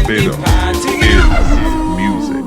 Barbados is music.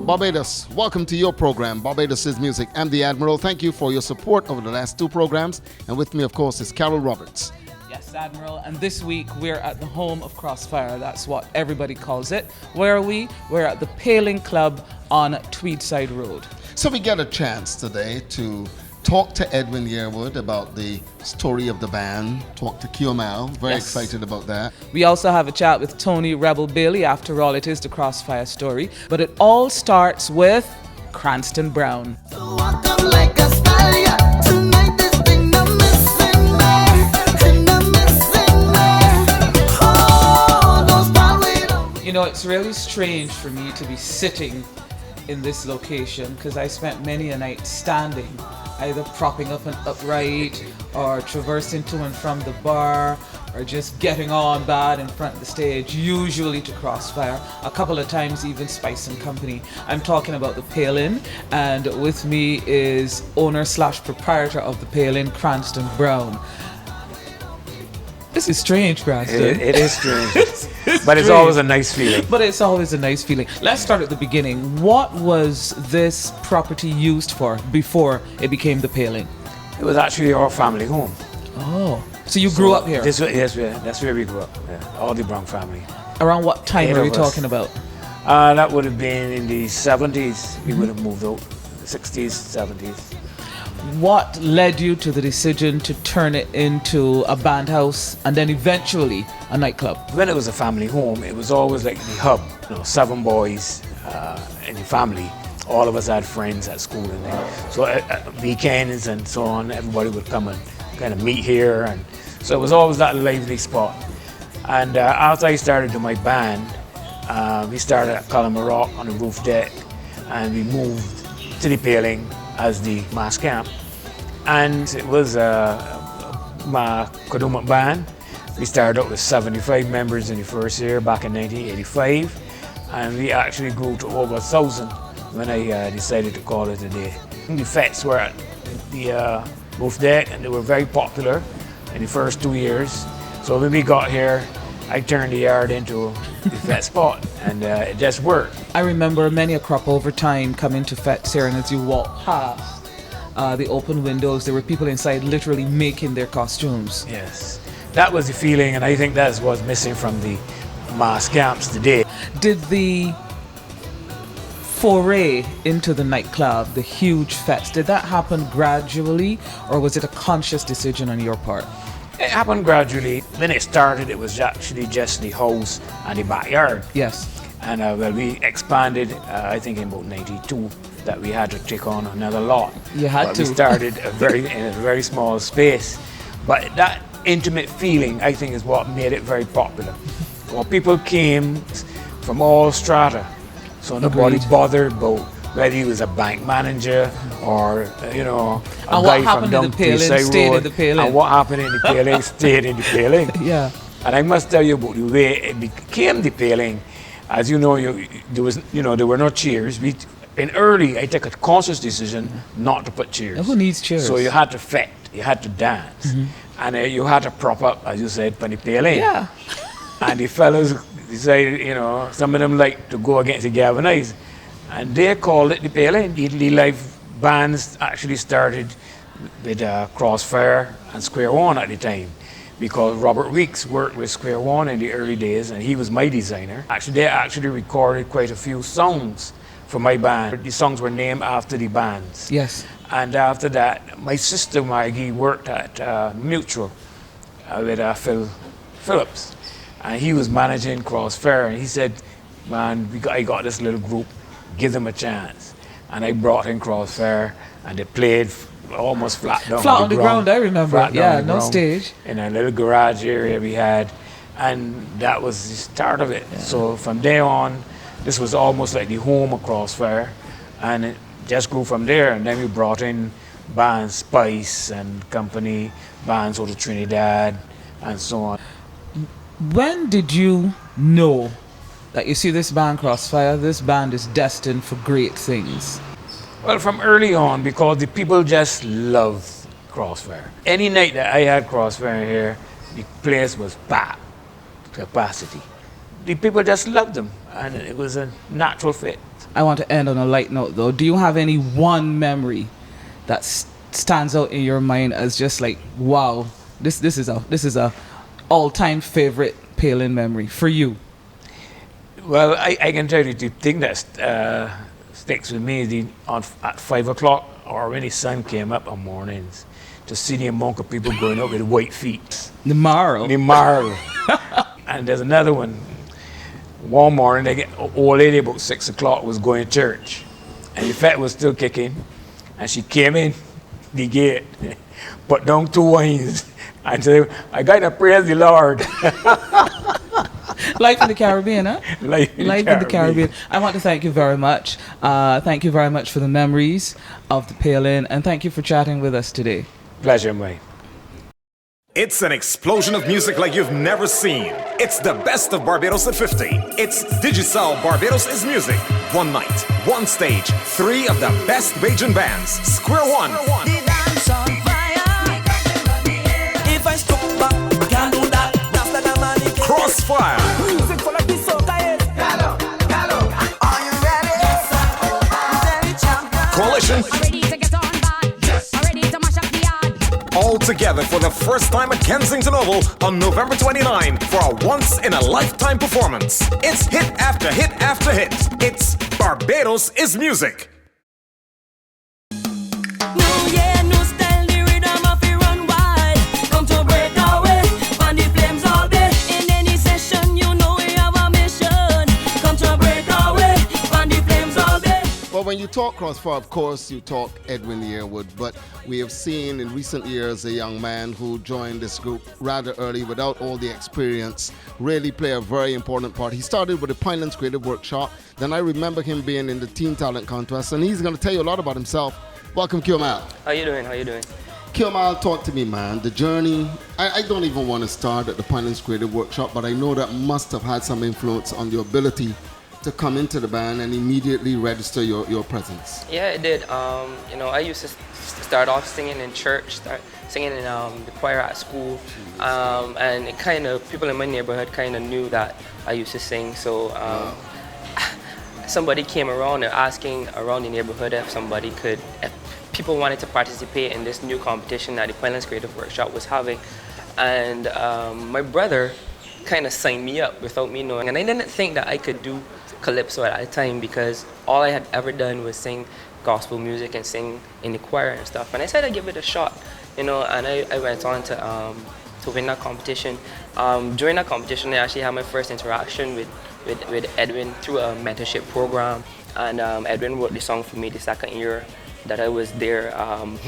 Barbados, welcome to your program, Barbados Is Music. I'm the Admiral. Thank you for your support over the last two programs. And with me, of course, is Carol Roberts. Yes, Admiral. And this week we're at the home of Krosfyah. That's what everybody calls it. Where are we? We're at the Paling Club on Tweedside Road. So we get a chance today to talk to Edwin Yearwood about the story of the band, talk to QML, very excited about that. We also have a chat with Tony Rebel Bailey. After all, it is the Krosfyah story. But it all starts with Cranston Brown. You know, it's really strange for me to be sitting in this location because I spent many a night standing, either propping up an upright or traversing to and from the bar or just getting on bad in front of the stage, usually to Krosfyah, a couple of times even Spice and Company. I'm talking about the Paling, and with me is owner/proprietor of the Paling, Cranston Brown. This is strange, Cranston. It is strange. But it's always a nice feeling. But it's always a nice feeling. Let's start at the beginning. What was this property used for before it became the Paling? It was actually our family home. Oh, so you grew up here? Yes, that's where we grew up. Yeah, all the Brown family. Around what time are we talking about? That would have been in the 70s. We would have moved out. 60s, 70s. What led you to the decision to turn it into a band house and then eventually a nightclub? When it was a family home, it was always like the hub. 7 boys in the family. All of us had friends at school and then. So weekends and so on, everybody would come and kind of meet here. And so it was always that lively spot. And after I started my band, we started at Rock on the roof deck, and we moved to the Paling as the mass camp. And it was my Kaduma band. We started out with 75 members in the first year back in 1985, and we actually grew to over 1,000 when I decided to call it a day. The fetes were at the roof deck, and they were very popular in the first 2 years. So when we got here, I turned the yard into the fete spot, and it just worked. I remember many a crop over time coming to fetes here, and as you walk past the open windows, there were people inside literally making their costumes. Yes, that was the feeling, and I think that's what's missing from the mass camps today. Did the foray into the nightclub, the huge fetes, did that happen gradually, or was it a conscious decision on your part? It happened gradually. When it started, it was actually just the house and the backyard. Yes. And we expanded, I think in about 92, that we had to take on another lot. You had to. We started in a very small space. But that intimate feeling, I think, is what made it very popular. Well, people came from all strata, so nobody bothered about whether he was a bank manager or, a guy from down Tweedside Road. And what happened in the Paling stayed in the Paling. Yeah. And I must tell you about the way it became the Paling. As you know, there were no chairs. I took a conscious decision not to put chairs. Who needs chairs? So you had to fet, you had to dance, and you had to prop up, as you said, for the Paling. Yeah. And the fellas decided, some of them like to go against the galvanized, and they called it the Paling. The live bands actually started with Krosfyah and Square One at the time, because Robert Weeks worked with Square One in the early days, and he was my designer. They actually recorded quite a few songs for my band. The songs were named after the bands. Yes. And after that, my sister Maggie worked at Mutual with Phil Phillips, and he was managing Krosfyah, and he said, man, I got this little group, give them a chance. And I brought in Krosfyah, and they played almost flat down on the ground. I remember. Yeah, no stage. In a little garage area we had, and that was the start of it. Yeah. So from there on, this was almost like the home of Krosfyah, and it just grew from there. And then we brought in bands, Spice and Company, bands out of Trinidad, and so on. When did you know that you see this band Krosfyah, this band is destined for great things? Well, from early on, because the people just loved Krosfyah. Any night that I had Krosfyah here, the place was packed. capacity. The people just loved them, and it was a natural fit. I want to end on a light note, though. Do you have any one memory that stands out in your mind as just like, wow, this is a all-time favorite Palin memory for you? Well, I can tell you the thing that sticks with me is at 5 o'clock or when the sun came up on mornings, to see the amount of people going up with white feet. The marrow. And there's another one. One morning, an old lady about 6 o'clock was going to church, and the fat was still kicking, and she came in the gate, put down 2 wines, and said, "I got to praise the Lord." Life in the Caribbean, huh? Life in the Caribbean. I want to thank you very much. Thank you very much for the memories of the Palin, and thank you for chatting with us today. Pleasure, mate. It's an explosion of music like you've never seen. It's the best of Barbados at 50. It's Digicel Barbados Is Music. One night, one stage, 3 of the best Bajan bands. Square One. The dance on fire. If I stop back, can't do that. That's the money. Krosfyah. Music full of this soca is. Are you ready? Yes, sir. Coalition. Ready to get on bad. Yes. Ready to mash up the yard. All together for the first time at Kensington Oval on November 29 for a once-in-a-lifetime performance. It's hit after hit after hit. It's Barbados Is Music. New year, new style, the rhythm of it run wild. Come to break away, fan the flames all day. In any session, you know we have a mission. Come to break away, fan the flames all day. Well, when you talk Krosfyah, of course, you talk Edwin Yearwood, but we have seen in recent years a young man who joined this group rather early without all the experience really play a very important part. He started with the Pinelands Creative Workshop, then I remember him being in the Teen Talent Contest, and he's going to tell you a lot about himself. Welcome, Kyomal. How you doing? Kyomal, talk to me, man. The journey, I don't even want to start at the Pinelands Creative Workshop, but I know that must have had some influence on your ability to come into the band and immediately register your presence. Yeah, it did. I used to start off singing in church, singing in the choir at school, and it kind of, people in my neighborhood kind of knew that I used to sing. So somebody came around and asking around the neighborhood if people wanted to participate in this new competition that the Pinelands Creative Workshop was having, and my brother kind of signed me up without me knowing, and I didn't think that I could do calypso at that time because all I had ever done was sing gospel music and sing in the choir and stuff, and I said I'd give it a shot, and I went on to win that competition. During that competition, I actually had my first interaction with Edwin through a mentorship program, and Edwin wrote the song for me the second year that I was there.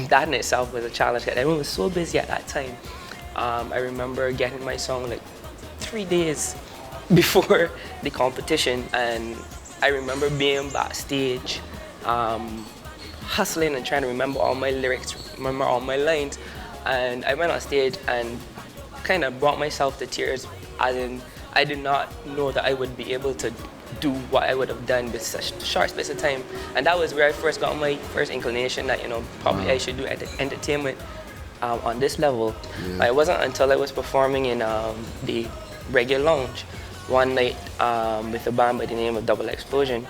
That in itself was a challenge because Edwin was so busy at that time. I remember getting my song like 3 days before the competition, and I remember being backstage hustling and trying to remember all my lyrics, remember all my lines, and I went on stage and kind of brought myself to tears, as in I did not know that I would be able to do what I would have done with such a short space of time, and that was where I first got my first inclination that probably I should do entertainment on this level. Yeah. It wasn't until I was performing in the Reggae Lounge one night with a band by the name of Double Explosion.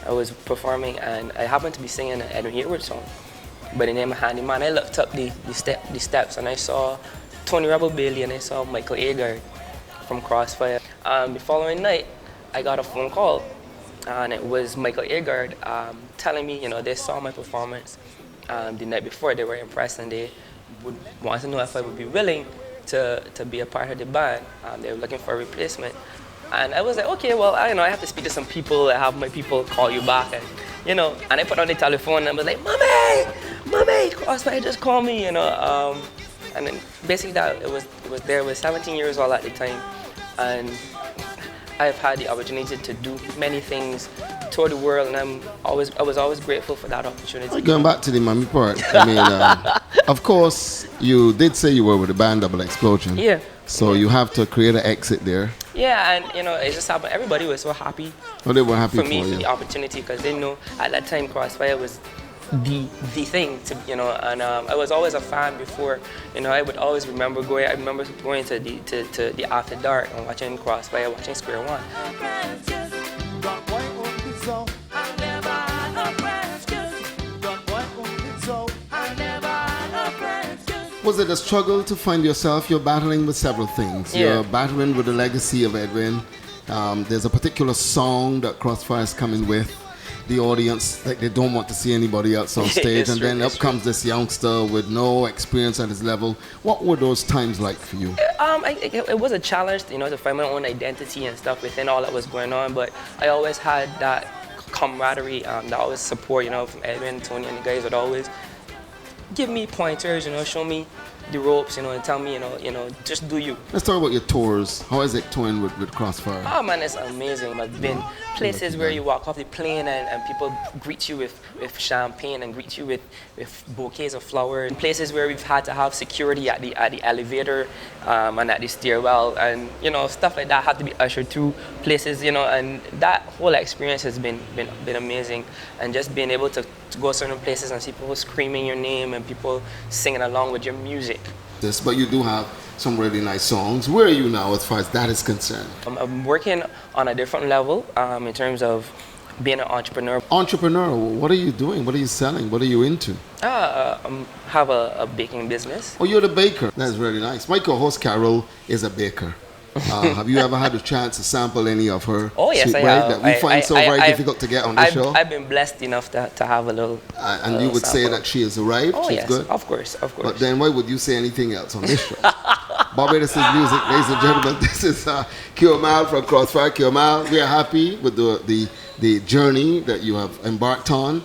I was performing and I happened to be singing an Edwin Yearwood song by the name of Handyman. I looked up the steps and I saw Tony Rebel Bailey and I saw Michael Agard from Krosfyah. The following night, I got a phone call and it was Michael Agard telling me, they saw my performance the night before. They were impressed and they would want to know if I would be willing to be a part of the band. They were looking for a replacement. And I was like, okay, well, I have to speak to some people. I have my people call you back, and and I put on the telephone and I was like, mommy, Krosfyah just called me, and then basically that it was there. I was 17 years old at the time, and I've had the opportunity to do many things, tour the world, and I was always grateful for that opportunity. Going back to the mommy part, I mean, of course, you did say you were with the band Double Explosion. Yeah. So you have to create an exit there. Yeah, and it just happened. Everybody was so happy. Oh, they were happy for me for the opportunity because they know at that time Krosfyah was the thing to, and I was always a fan before. I would always remember going. I remember going to the After Dark and watching Krosfyah, watching Square One. Was it a struggle to find yourself? You're battling with several things. Yeah. You're battling with the legacy of Edwin. There's a particular song that Krosfyah is coming with. The audience, like, they don't want to see anybody else on stage, and then up comes this youngster with no experience at his level. What were those times like for you? It was a challenge, to find my own identity and stuff within all that was going on. But I always had that camaraderie, that always support, from Edwin, Tony, and the guys would always give me pointers, show me the ropes, and tell me, just do you. Let's talk about your tours. How is it touring with Krosfyah? Oh man, it's amazing. I've been places where you walk off the plane and people greet you with champagne and greet you with bouquets of flowers. Places where we've had to have security at the elevator and at the stairwell, and stuff like that had to be ushered through places, and that whole experience has been amazing. And just being able to go certain places and see people screaming your name and people singing along with your music. But you do have some really nice songs. Where are you now as far as that is concerned? I'm working on a different level in terms of being an entrepreneur. Entrepreneur, what are you doing? What are you selling? What are you into? I have a baking business. Oh, you're the baker. That's really nice. My co-host Carol is a baker. Have you ever had a chance to sample any of her yes, sweet I bread have. that we find so very difficult to get on this show? I've been blessed enough to have a little and you would say that she has arrived? Oh, She's yes, good? of course. But then why would you say anything else on this show? Barbados Is Music, ladies and gentlemen. This is Kyomal from Krosfyah. Kyomal, we are happy with the journey that you have embarked on.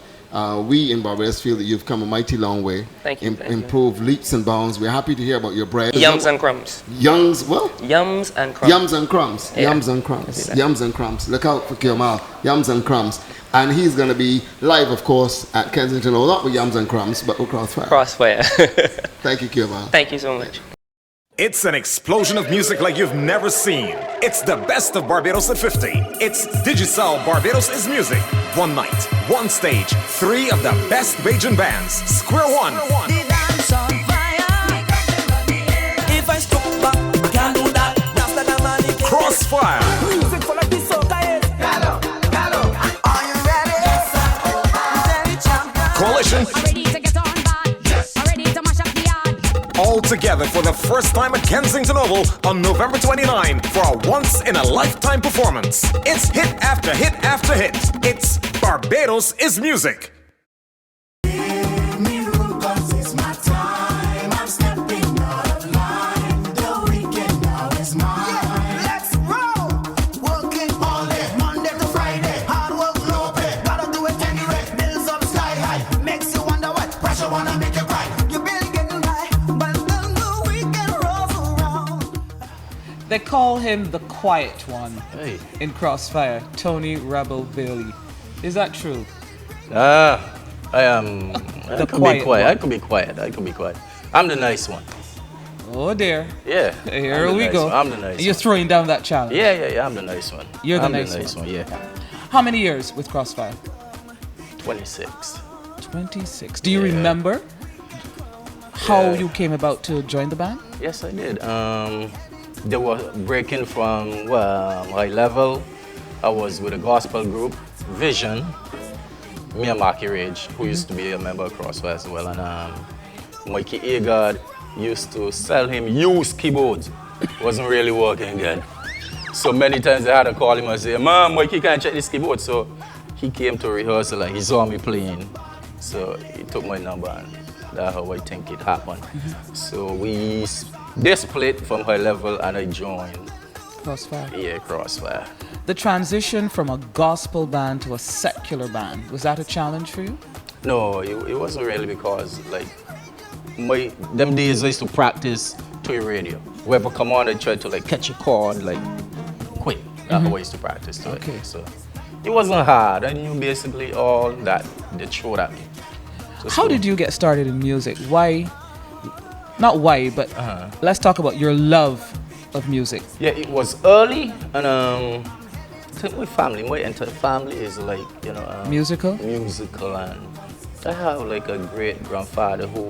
We in Barbados feel that you've come a mighty long way. Thank you. Improved leaps and bounds. We're happy to hear about your bread. Yums and crumbs. Yums and crumbs. Yums and crumbs. Yeah. Yums and crumbs. Yums and crumbs. Look out for Kyomal. Yums and crumbs. And he's going to be live, of course, at Kensington. Well, not with Yums and crumbs, but with Krosfyah. Krosfyah. Thank you, Kyomal. Thank you so much. It's an explosion of music like you've never seen. It's the best of Barbados at 50. It's Digicel Barbados Is Music. One night, one stage, 3 of the best Bajan bands. Square One. The dance on fire. If I struck back, can't do that. That's the money. Krosfyah. Music full of this soca. Are you ready? Yes, sir. Coalition. I'm ready to get on bad. I'm ready to mash up the yard. All together for the first time at Kensington Oval on November 29 for a once-in-a-lifetime performance. It's hit after hit after hit. It's Barbados Is Music. They call him the quiet one in Krosfyah, Tony Rebel Bailey. Is that true? I am. I could be quiet. one. I could be quiet. I could be quiet. I'm the nice one. Oh dear. Yeah. Here we go. I'm the nice You're one. throwing down that challenge. Yeah. I'm the nice one. You're the I'm nice one. Yeah. How many years with Krosfyah? 26. 26. Do you remember how you came about to join the band? Yes, I did. They were breaking from high level. I was with a gospel group, Vision. Me and Marky Rage, who used to be a member of Krosfyah as well, and Mikey Agard used to sell him used keyboards. Wasn't really working good. So many times I had to call him and say, "Mom, Mikey can't check this keyboard." So he came to rehearsal and he saw me playing. So he took my number and that's how I think it happened. So they split from high level and I joined. Krosfyah. Yeah, Krosfyah. The transition from a gospel band to a secular band, was that a challenge for you? No, it wasn't really because like them days I used to practice to your radio. Whoever come on, I tried to like catch a chord, like quick. That's how I used to practice to Okay. it. So it wasn't hard. I knew basically all that they threw at me. How did you get started in music? Why? Not why, but let's talk about your love of music. Yeah, it was early, and I think my entire family is like, Musical? musical, and I have like a great grandfather who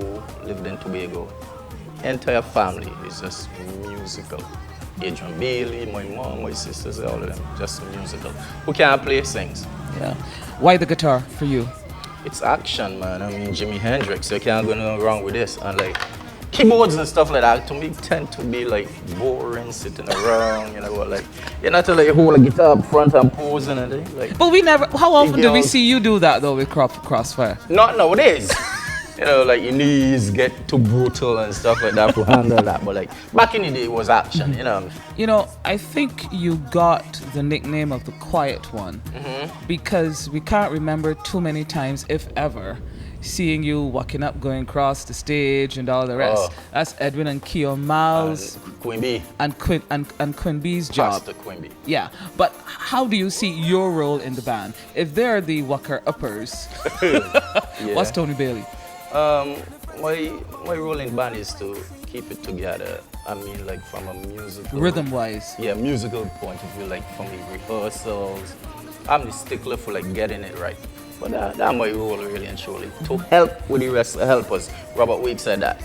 lived in Tobago. Entire family is just musical. Adrian Bailey, my mom, my sisters, all of them, just musical. Who can't play, sings. Yeah. Why the guitar for you? It's action, man. I mean, Jimi Hendrix, you can't go no wrong with this. And like, keyboards and stuff like that, to me, tend to be like boring, sitting around, you know, like, you're not to like hold a guitar up front and posing and things. Like, But we never, how often do we see you do that though with Krosfyah? not nowadays. You know, like your knees get too brutal and stuff like that to handle that. But like, back in the day, it was action, you know. You know, I think you got the nickname of the quiet one because we can't remember too many times, if ever, seeing you walking up, going across the stage and all the rest. That's Edwin and Keo Miles Quimby. and Quimby's job. Pastor Quimby. Yeah, but how do you see your role in the band? If they're the Walker Uppers, what's Tony Bailey? My role in band is to keep it together. I mean, like from a musical... Rhythm-wise. Yeah, musical point of view, like from the rehearsals. I'm the stickler for like getting it right. But that's my role really and truly. To help with the rest, help us. Robert Weeks said that.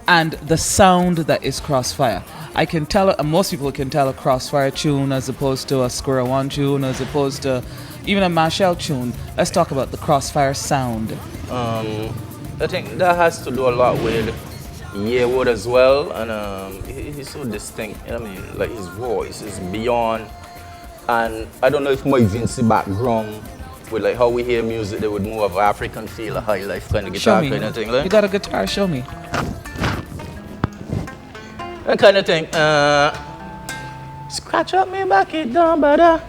And the sound that is Krosfyah. I can tell, most people can tell a Krosfyah tune as opposed to a Square One tune, as opposed to even a Marshall tune. Let's talk about the Krosfyah sound. I think that has to do a lot with Yearwood as well, and he's so distinct. I mean, like his voice is beyond. And I don't know if my Vinci background with like how we hear music, they would more of African feel, a high life kind of guitar kind of thing. Like. You got a guitar? Show me. That kind of thing. Scratch up me back it down, brother.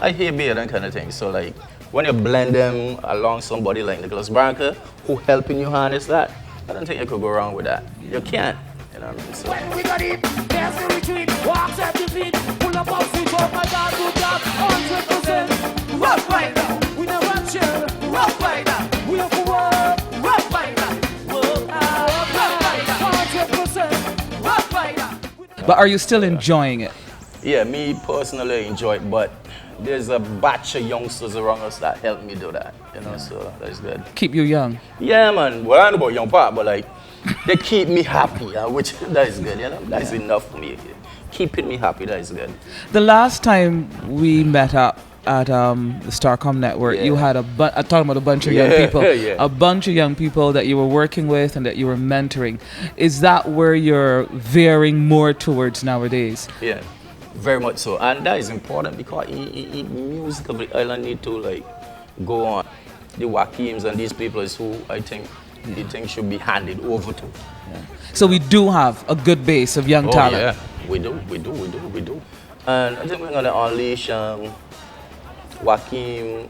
I hear beer, that kind of thing. So like, when you blend them along somebody like Nicholas Branca, who helping you harness that, I don't think you could go wrong with that. You can't. You know what I mean? So. We got it, there's the retreat, walks at the feet, pull up our feet, oh my God, good job, 100%, rough rider, we never chill, rough rider, we have to work, rough rider, work out, rough rider, 100%, rough rider. But are you still enjoying it? Yeah, me personally enjoy it, but there's a batch of youngsters around us that help me do that, you know, so that's good. Keep you young. Yeah, man. Well, I don't know about young part, but like, they keep me happy, which that is good, you know. That's enough for me. Keeping me happy, that is good. The last time we met up at the Starcom Network, you had talking about a bunch of young people, a bunch of young people that you were working with and that you were mentoring. Is that where you're veering more towards nowadays? Yeah. Very much so, and that is important because music of the island need to like go on. The Wakims and these people is who I think the thing should be handed over to. Yeah. So we do have a good base of young talent. Yeah, we do. And I think we're gonna unleash Wakim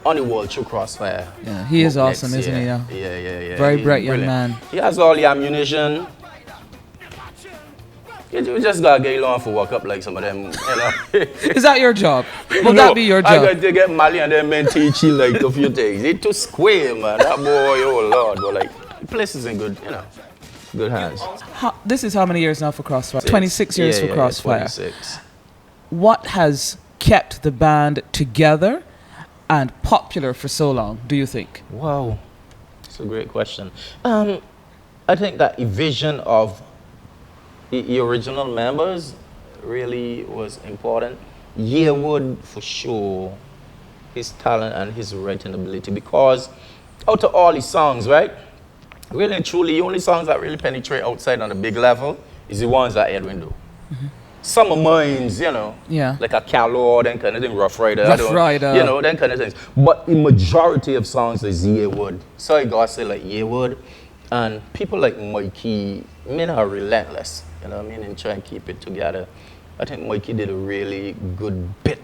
on the world through Krosfyah. Yeah, he is awesome, isn't he? Yeah. Very He's bright young brilliant. man. He has all the ammunition. You just gotta get along for walk up like some of them, you know. Is that your job? Will that be your job? I got to get Mali and them men teach you like a few things. It's too square, man. That boy, oh Lord. But like, the place is in good, you know, good hands. This is how many years now for Krosfyah? 26 years for Krosfyah. 26. What has kept the band together and popular for so long, do you think? Wow, that's a great question. I think that a vision of the original members really was important. Yearwood, for sure, his talent and his writing ability, because out of all his songs, right, really and truly, the only songs that really penetrate outside on a big level is the ones that Edwin do. Some of mine's, you know, like a Calor, then kind of thing, Rough Rider, you know, then kind of things. But the majority of songs is Yearwood. So I gotta say like Yearwood, and people like Mikey, men are relentless. You know what I mean? And try and keep it together. I think Mikey did a really good bit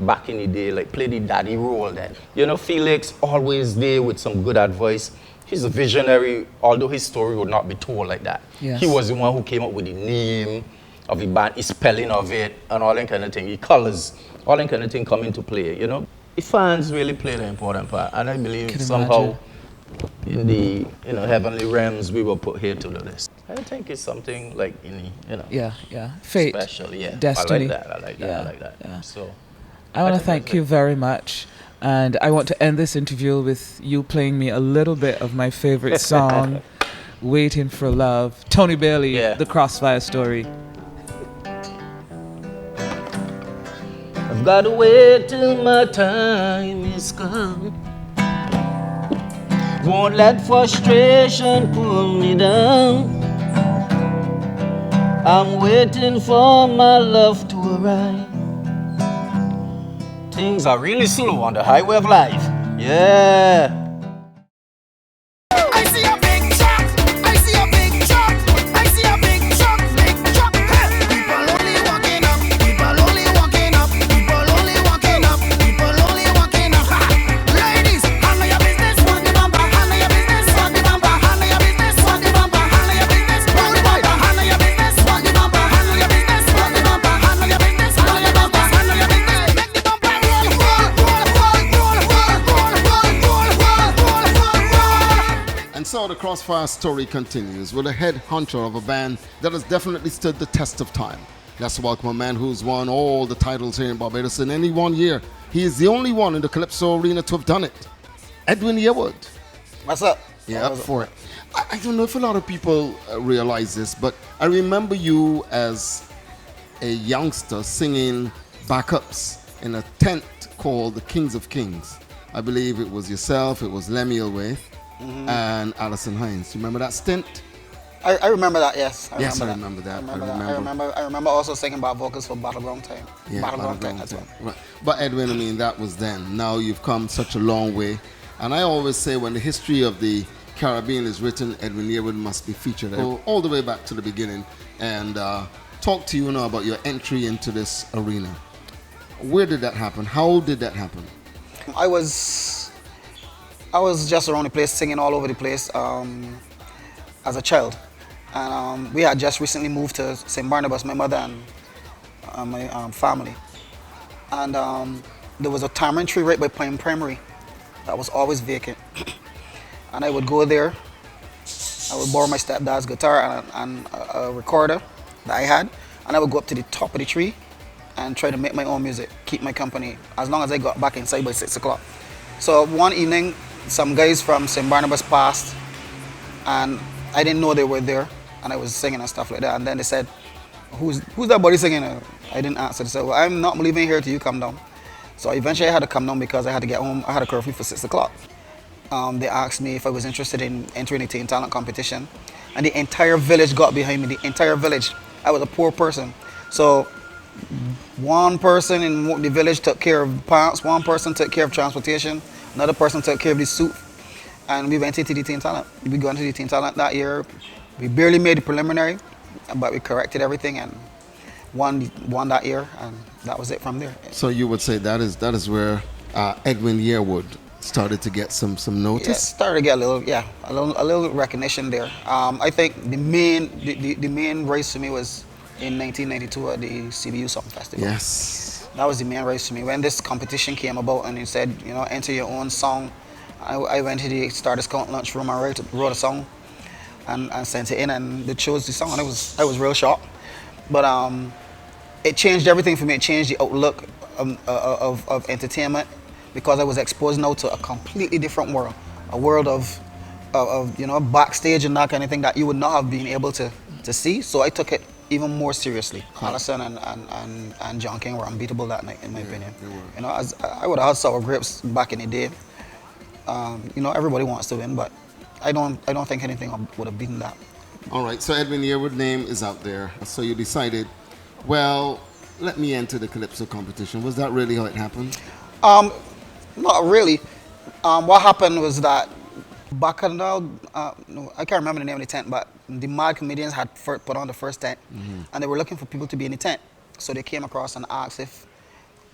back in the day, like play the daddy role then. You know, Felix always there with some good advice. He's a visionary, although his story would not be told like that. Yes. He was the one who came up with the name of the band, his spelling of it, and all that kind of thing. The colors, all that kind of thing come into play, you know. The fans really played an important part, and I believe somehow in the heavenly realms we were put here to do this. I think it's something like fate, special, destiny. I like that. Yeah. So I want to thank you very much. And I want to end this interview with you playing me a little bit of my favorite song, Waiting for Love. Tony Bailey, The Krosfyah Story. I've got to wait till my time is come. Won't let frustration pull me down. I'm waiting for my love to arrive. Things are really slow on the highway of life. Yeah. I see a big truck. I see a big truck. I see a big truck. Big truck. People only walking up. People only walking up. People only walking up. People only walking up. Ladies, handle your business. Walk the bumper. Handle your business. Walk the bumper. Handle your business. Walk the bumper. Handle your business. Walk the bumper. Handle your business. Walk the bumper. Handle your business. Walk the bumper. Handle your business. Handle your bumper. Handle your business. Make the bumper roll, roll, roll, roll, roll, roll, roll, roll, roll, roll. And so the Krosfyah story continues with a head honcho of a band that has definitely stood the test of time. Let's welcome a man who's won all the titles here in Barbados in any one year. He is the only one in the Calypso arena to have done it. Edwin Yearwood. What's up? Yeah, up for it. I don't know if a lot of people realize this, but I remember you as a youngster singing backups in a tent called the Kings of Kings. I believe it was yourself, it was Lemuel Waith, and Alison Hines. You remember that stint? I remember that, yes. I remember that. I remember also singing about vocals for Battleground Time. Yeah, Battleground Time as well. Right. But Edwin, I mean, that was then. Now you've come such a long way. And I always say when the history of the Caribbean is written, Edwin Yearwood must be featured. Go all the way back to the beginning and talk to you now about your entry into this arena. Where did that happen? How did that happen? I was just around the place, singing all over the place as a child. And we had just recently moved to St. Barnabas, my mother and my family. And there was a tamarind tree right by Pine Primary that was always vacant. And I would go there, I would borrow my stepdad's guitar and a recorder that I had, and I would go up to the top of the tree and try to make my own music, keep my company, as long as I got back inside by 6 o'clock. So one evening, some guys from St. Barnabas passed, and I didn't know they were there, and I was singing and stuff like that, and then they said, who's that buddy singing? I didn't answer. They said, well, I'm not leaving here till you come down. So eventually I had to come down because I had to get home. I had a curfew for 6 o'clock. They asked me if I was interested in entering the teen talent competition, and the entire village got behind me, the entire village. I was a poor person. So one person in the village took care of pants, one person took care of transportation, another person took care of the soup, and we went into the teen talent. We got into the teen talent that year. We barely made the preliminary, but we corrected everything and won that year, and that was it from there. So you would say that is where Edwin Yearwood started to get some notice? Yeah, started to get a little recognition there. I think the main race for me was in 1992 at the CBU Song Festival. Yes. That was the main race for me. When this competition came about and it said, enter your own song, I went to the Stardust Count lunchroom and wrote a song and sent it in, and they chose the song, and I was real shocked. But it changed everything for me. It changed the outlook of entertainment, because I was exposed now to a completely different world, a world of backstage and that kind of thing that you would not have been able to see. So I took it even more seriously. Alison and John King were unbeatable that night, in my opinion. As I would have had sour grapes back in the day. Everybody wants to win, but I don't think anything would have beaten that. All right, so Edwin Yearwood's name is out there. So you decided, well, let me enter the Calypso competition. Was that really how it happened? Not really. What happened was that Bacchanal, I can't remember the name of the tent, but the Mad Comedians had put on the first tent, and they were looking for people to be in the tent. So they came across and asked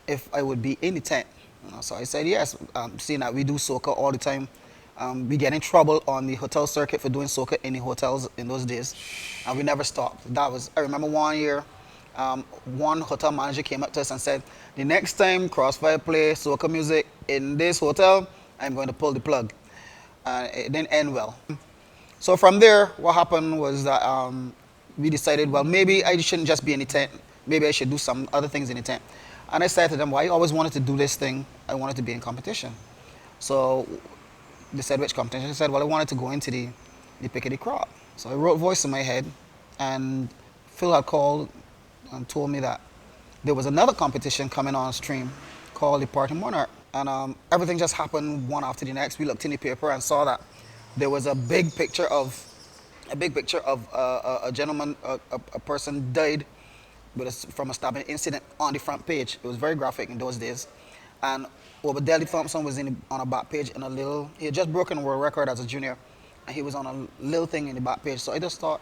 if I would be in the tent. So I said yes, seeing that we do soca all the time. We get in trouble on the hotel circuit for doing soca in the hotels in those days, and we never stopped. I remember one year, one hotel manager came up to us and said, the next time Krosfyah play soca music in this hotel, I'm going to pull the plug. It didn't end well. So from there, what happened was that we decided, well, maybe I shouldn't just be in the tent. Maybe I should do some other things in the tent. And I said to them, well, I always wanted to do this thing. I wanted to be in competition. So they said, which competition? I said, well, I wanted to go into the Pickety Crop. So I wrote Voice in my head, and Phil had called and told me that there was another competition coming on stream called the Party Monarch. And everything just happened one after the next. We looked in the paper and saw that there was a big picture of a gentleman, a person died from a stabbing incident on the front page. It was very graphic in those days. And Obadeli Thompson was on a back page in a little, he had just broken a world record as a junior, and he was on a little thing in the back page. So I just thought,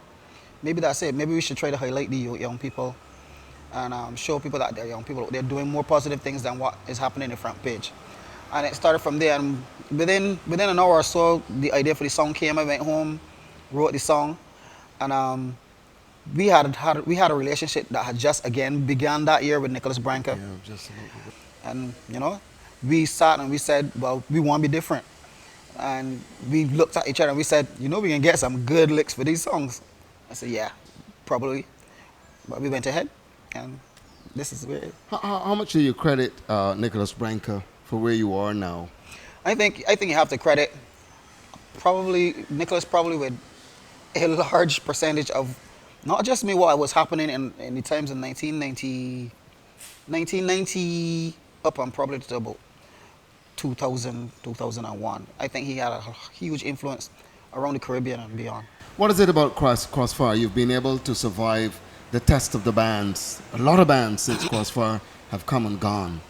maybe that's it. Maybe we should try to highlight the young people and show people that they're young people. They're doing more positive things than what is happening in the front page. And it started from there, and within an hour or so, the idea for the song came. I went home, wrote the song, and we had a relationship that had just again began that year with Nicholas Branca. Yeah, and you know, we sat and we said, well, we want to be different. And we looked at each other and we said, you know, we can get some good licks for these songs. I said, yeah, probably. But we went ahead, and this is where. How much do you credit Nicholas Branca for where you are now? I think you have to credit Nicholas with a large percentage of not just me, what was happening in the times in 1990 up and probably to about 2000, 2001. I think he had a huge influence around the Caribbean and beyond. What is it about Krosfyah? You've been able to survive the test of the bands. A lot of bands since Krosfyah have come and gone.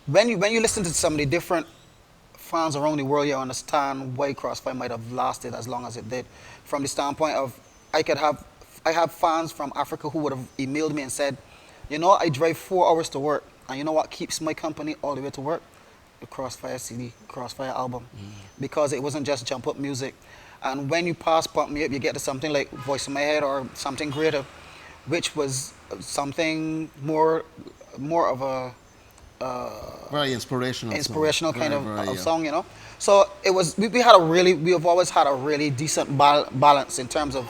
When you listen to some of the different fans around the world, you understand why Krosfyah might have lasted as long as it did. From the standpoint of, I have fans from Africa who would have emailed me and said, you know, I drive 4 hours to work, and you know what keeps my company all the way to work? The Krosfyah CD, Krosfyah album. Because it wasn't just jump up music. And when you pass Pump Me Up, you get to something like Voice in My Head or something greater, which was something more of a very inspirational kind of song, you know. So it was. We have always had a really decent balance in terms of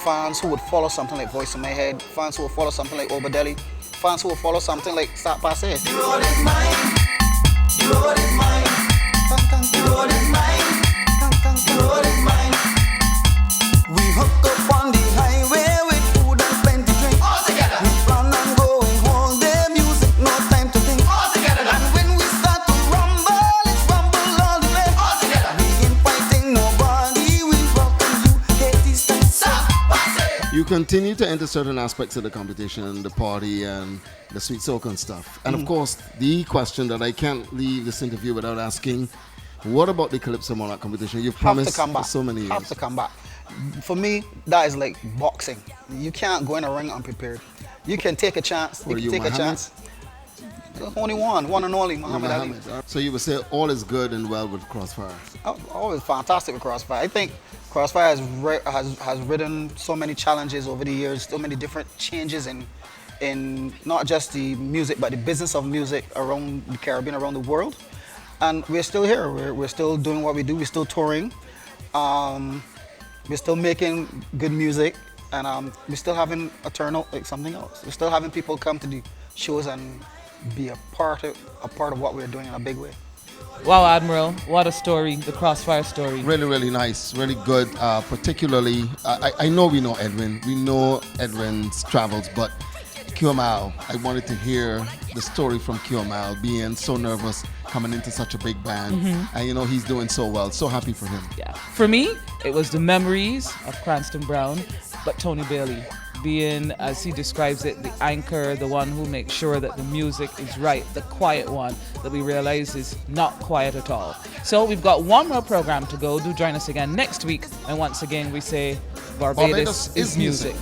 fans who would follow something like Voice in My Head, fans who would follow something like Obadeli, fans who would follow something like Start Passe. The road is mine. The road is mine. The road is mine. The road is mine. We hook up on the highway with food and plenty drink. All together. We plan on going home. Their music, no time to think. All together. And when we start to rumble, it's rumble all the way. All together. We ain't fighting nobody. We welcome you. Katie Stop. You continue to enter certain aspects of the competition, the party, and the sweet soca and stuff. And of course, the question that I can't leave this interview without asking, what about the Calypso Monarch competition? You've promised for so many years. Have to come back. For me, that is like boxing. You can't go in a ring unprepared. You can take a chance. You can take a chance. Only one and only, Muhammad Ali. So you would say all is good and well with Krosfyah? All is fantastic with Krosfyah. I think Krosfyah has ridden so many challenges over the years, so many different changes in not just the music, but the business of music around the Caribbean, around the world. And we're still here. We're still doing what we do. We're still touring. We're still making good music, and we're still having a turnout like something else. We're still having people come to the shows and be a part of what we're doing in a big way. Wow, Admiral, what a story, the Krosfyah story. Really, really nice, really good. Particularly, I know we know Edwin. We know Edwin's travels, but QML, I wanted to hear the story from QML, being so nervous coming into such a big band. And you know, he's doing so well. So happy for him. Yeah. For me, it was the memories of Cranston Brown, but Tony Bailey being, as he describes it, the anchor, the one who makes sure that the music is right, the quiet one that we realize is not quiet at all. So we've got one more program to go. Do join us again next week. And once again, we say Barbados is music.